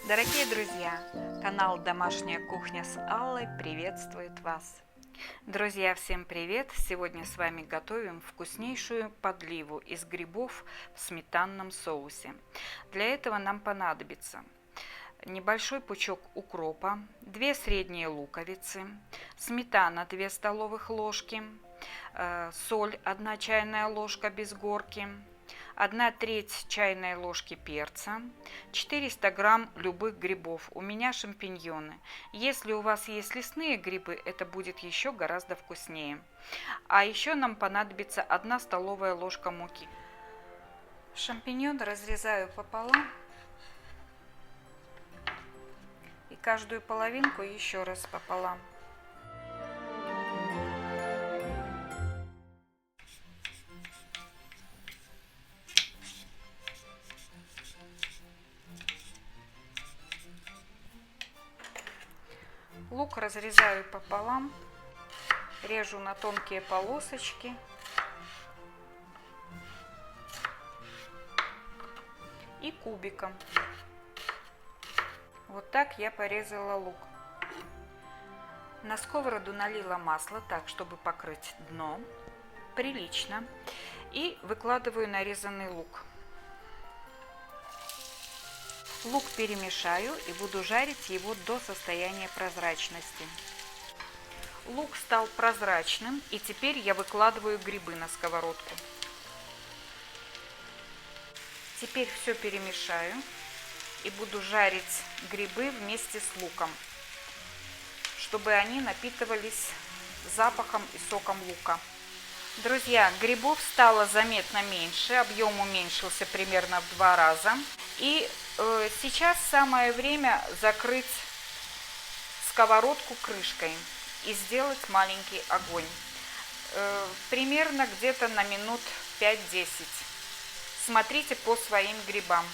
Дорогие друзья, канал «Домашняя кухня» с Аллой приветствует вас. Друзья, всем привет! Сегодня с вами готовим вкуснейшую подливу из грибов в сметанном соусе. Для этого нам понадобится небольшой пучок укропа, 2 средние луковицы, сметана 2 столовых ложки, соль 1 чайная ложка без горки, 1/3 чайной ложки перца, 400 грамм любых грибов, у меня шампиньоны. Если у вас есть лесные грибы, это будет еще гораздо вкуснее. А еще нам понадобится 1 столовая ложка муки. Шампиньон разрезаю пополам и каждую половинку еще раз пополам. Лук разрезаю пополам, режу на тонкие полосочки. И кубиком. Вот так я порезала лук. На сковороду налила масло так, чтобы покрыть дно прилично. И выкладываю нарезанный лук. Лук перемешаю и буду жарить его до состояния прозрачности. Лук стал прозрачным, и теперь я выкладываю грибы на сковородку. Теперь все перемешаю и буду жарить грибы вместе с луком, чтобы они напитывались запахом и соком лука. Друзья, грибов стало заметно меньше, объем уменьшился примерно в 2 раза. И сейчас самое время закрыть сковородку крышкой и сделать маленький огонь. Примерно где-то на минут 5-10. Смотрите по своим грибам.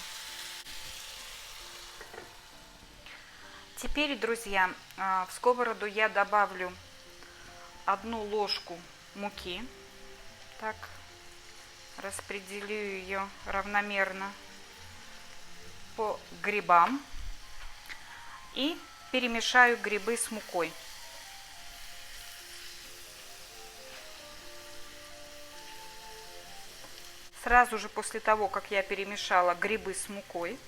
Теперь, друзья, в сковороду я добавлю 1 ложку муки. Так, распределю ее равномерно по грибам и перемешаю грибы с мукой. Сразу же после того, как я перемешала грибы с мукой,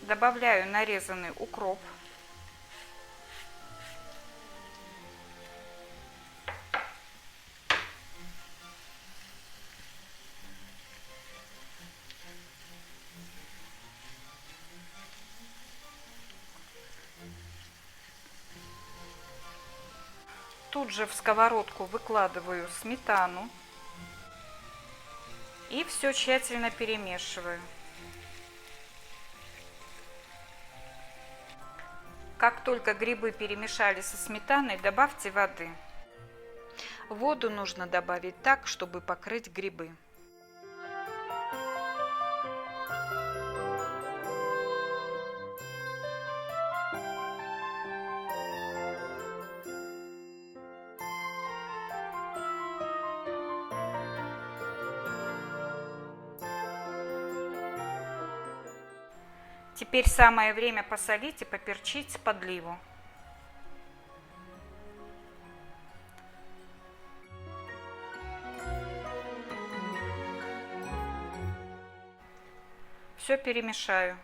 добавляю нарезанный укроп. Тут же в сковородку выкладываю сметану и все тщательно перемешиваю. Как только грибы перемешали со сметаной, добавьте воды. Воду нужно добавить так, чтобы покрыть грибы. Теперь самое время посолить и поперчить подливу. Все перемешаю.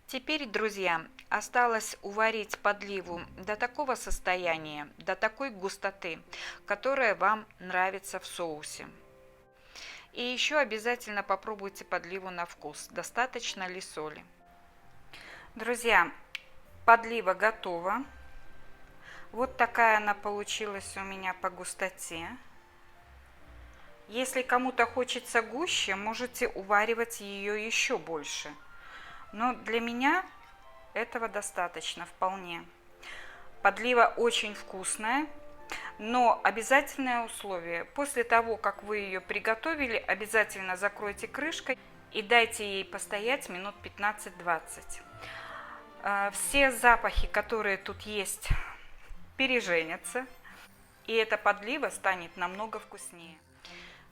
Теперь, друзья, осталось уварить подливу до такого состояния, до такой густоты, которая вам нравится в соусе. И еще обязательно попробуйте подливу на вкус, достаточно ли соли. Друзья, подлива готова. Вот такая она получилась у меня по густоте. Если кому-то хочется гуще, можете уваривать ее еще больше. Но для меня этого достаточно вполне. Подлива очень вкусная. Но обязательное условие: после того, как вы ее приготовили, обязательно закройте крышкой и дайте ей постоять минут 15-20. Все запахи, которые тут есть, переженятся, и эта подлива станет намного вкуснее.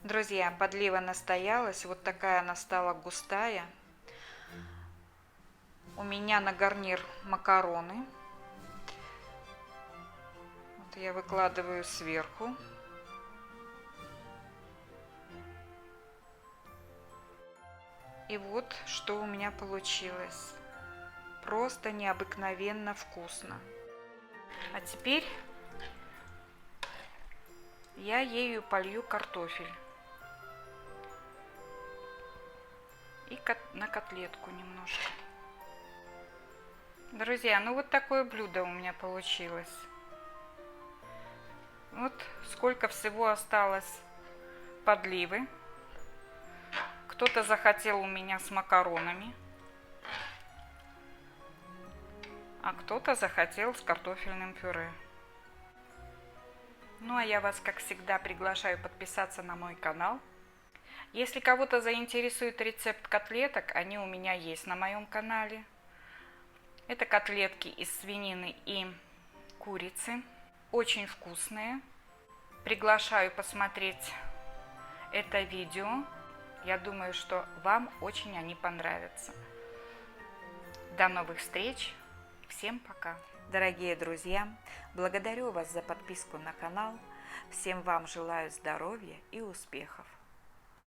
Друзья, подлива настоялась, вот такая она стала густая. У меня на гарнир макароны. Вот я выкладываю сверху. И вот что у меня получилось. Просто необыкновенно вкусно. А теперь я ею полью картофель. И на котлетку немножко. Друзья, ну вот такое блюдо у меня получилось. Вот сколько всего осталось подливы. Кто-то захотел у меня с макаронами, а кто-то захотел с картофельным пюре. Ну а я вас, как всегда, приглашаю подписаться на мой канал. Если кого-то заинтересует рецепт котлеток, они у меня есть на моем канале. Это котлетки из свинины и курицы. Очень вкусные. Приглашаю посмотреть это видео. Я думаю, что вам очень они понравятся. До новых встреч. Всем пока. Дорогие друзья, благодарю вас за подписку на канал. Всем вам желаю здоровья и успехов.